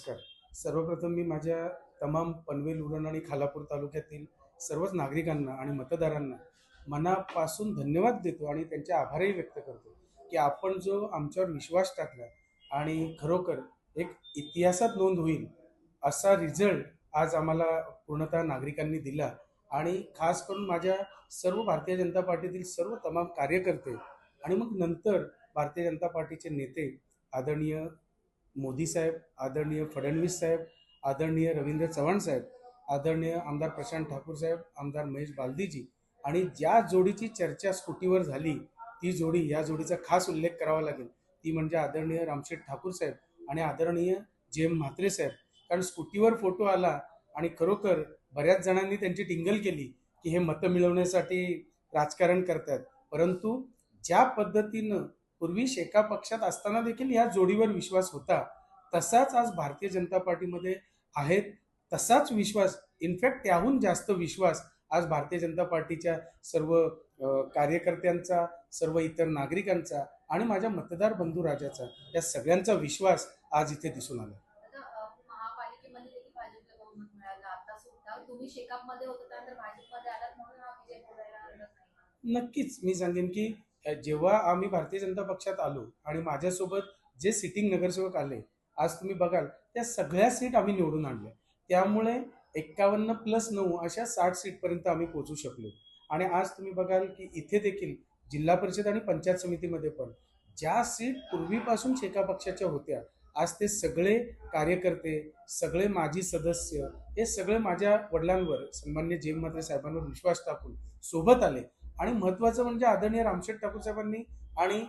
नमस्कार. सर्वप्रथम मी माझ्या तमाम पनवेल, उरण आणि खालापूर तालुक्यातील सर्वच नागरिकांना आणि मतदारांना मनापासून धन्यवाद देतो आणि त्यांचे आभारही व्यक्त करतो, की आपण जो आमच्यावर विश्वास टाकला आणि खरोखर एक इतिहासात नोंद होईल असा रिझल्ट आज आम्हाला पूर्णतः नागरिकांनी दिला. आणि खास करून माझ्या सर्व भारतीय जनता पार्टीतील सर्व तमाम कार्यकर्ते आणि मग नंतर भारतीय जनता पार्टीचे नेते आदरणीय मोदी साहेब, आदरणीय फडणवीस साहेब, आदरणीय रवींद्र चव्हाण साहेब, आदरणीय आमदार प्रशांत ठाकूर साहेब, आमदार महेश बालदीजी आणि ज्या जोडीची चर्चा स्कूटीवर झाली ती जोडी, या जोडीचा खास उल्लेख करावा लागेल, ती म्हणजे आदरणीय रामशेठ ठाकूर साहेब आणि आदरणीय जे एम म्हात्रे साहेब. कारण स्कूटीवर फोटो आला आणि खरोखर बऱ्याच जणांनी त्यांची टिंगल केली की हे मतं मिळवण्यासाठी राजकारण करतात, परंतु ज्या पद्धतीनं पूर्वी शेका पक्षात असताना देखील या जोडीवर विश्वास होता, तसाच आज भारतीय जनता पार्टीमध्ये आहेत. तसाच विश्वास, इनफॅक्ट त्याहून जास्त विश्वास आज भारतीय जनता पार्टीच्या सर्व कार्यकर्त्यांचा, सर्व इतर नागरिकांचा आणि माझ्या मतदार बंधू राजाचा, या सगळ्यांचा विश्वास आज इथे दिसून आला. महापालिकेमध्ये देखील भाजपला बहुमत मिळालं. आता सुद्धा तुम्ही शेकापमध्ये होता त्यानंतर भाजपमध्ये आलात म्हणून हा विजय बोलायला हरकत नाही. नक्कीच मी सांगेन की जेव्हा आम्ही भारतीय जनता पक्षात आलो आणि माझ्यासोबत जे सिटिंग नगरसेवक आले, आज तुम्ही बघाल त्या सगळ्या सीट आम्ही निवडून आणल्या. त्यामुळे 51+9 अशा 60 सीटपर्यंत आम्ही पोहोचू शकलो. आणि आज तुम्ही बघाल की इथे देखील जिल्हा परिषद आणि पंचायत समितीमध्ये पण ज्या सीट पूर्वीपासून शेका पक्षाच्या होत्या, आज ते सगळे कार्यकर्ते, सगळे माजी सदस्य हे सगळे माझ्या वडिलांवर, सन्मान्य जे एम म्हात्रे साहेबांवर विश्वास टाकून सोबत आले. आणि महत्त्वाचं म्हणजे आदरणीय रामशेठ ठाकूर साहेबांनी आणि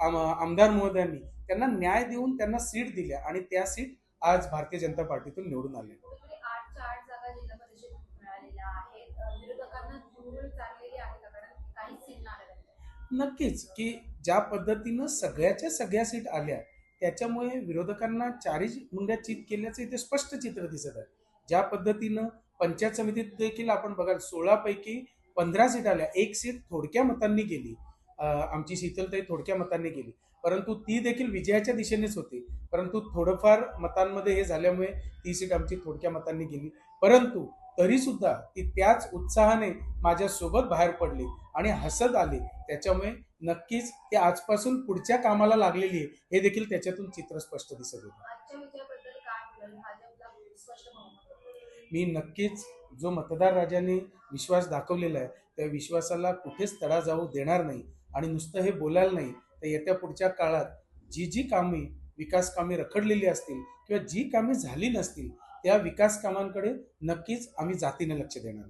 आमदार महोदयांनी त्यांना न्याय देऊन त्यांना सीट दिल्या आणि त्या सीट आज भारतीय जनता पार्टीतून निवडून आल्या. कुठेतरी 8च्या 8 जागा जिल्हा परिषद मिळालेल्या आहेत. विरोधकांना धूळ चाललेली आहे का? कारण काहीच सीट नाही आल्या. नक्कीच की ज्या पद्धतीनं सगळ्याच्या सगळ्या सीट आल्या, त्याच्यामुळे विरोधकांना चारी मुंड्या चित केल्याचं इथे स्पष्ट चित्र दिसत आहे. ज्या पद्धतीनं पंचायत समितीत देखील आपण बघाल 16 पैकी 15 सीट आल्या, एक सीट थोडक्या मतांनी गेली. आमची शीतलताई थोडक्या मतांनी गेली, परंतु ती देखील विजयाच्या दिशेनेच होती. परंतु थोडंफार मतांमध्ये हे झाल्यामुळे ती सीट आमची थोडक्या मतांनी गेली. परंतु तरी सुद्धा ती त्याच उत्साहाने माझ्यासोबत बाहेर पडली आणि हसत आली. त्याच्यामुळे नक्कीच ते आजपासून पुढच्या कामाला लागलेली आहे, हे देखील त्याच्यातून चित्र स्पष्ट दिसत होतं. आजच्या विजयाबद्दल काय बोलाल? भाजपला स्पष्ट बहुमत. मी नक्कीच जो मतदार राजाने विश्वास दाखवलेला आहे, त्या विश्वासाला कुठेच तडा जाऊ देणार नाही. आणि नुसतं हे बोलायला नाही, तर येत्या पुढच्या काळात जी जी कामे, विकास कामे रखडलेली असतील किंवा जी कामे झाली नसतील, त्या विकास कामांकडे नक्कीच आम्ही जातीने लक्ष देणार.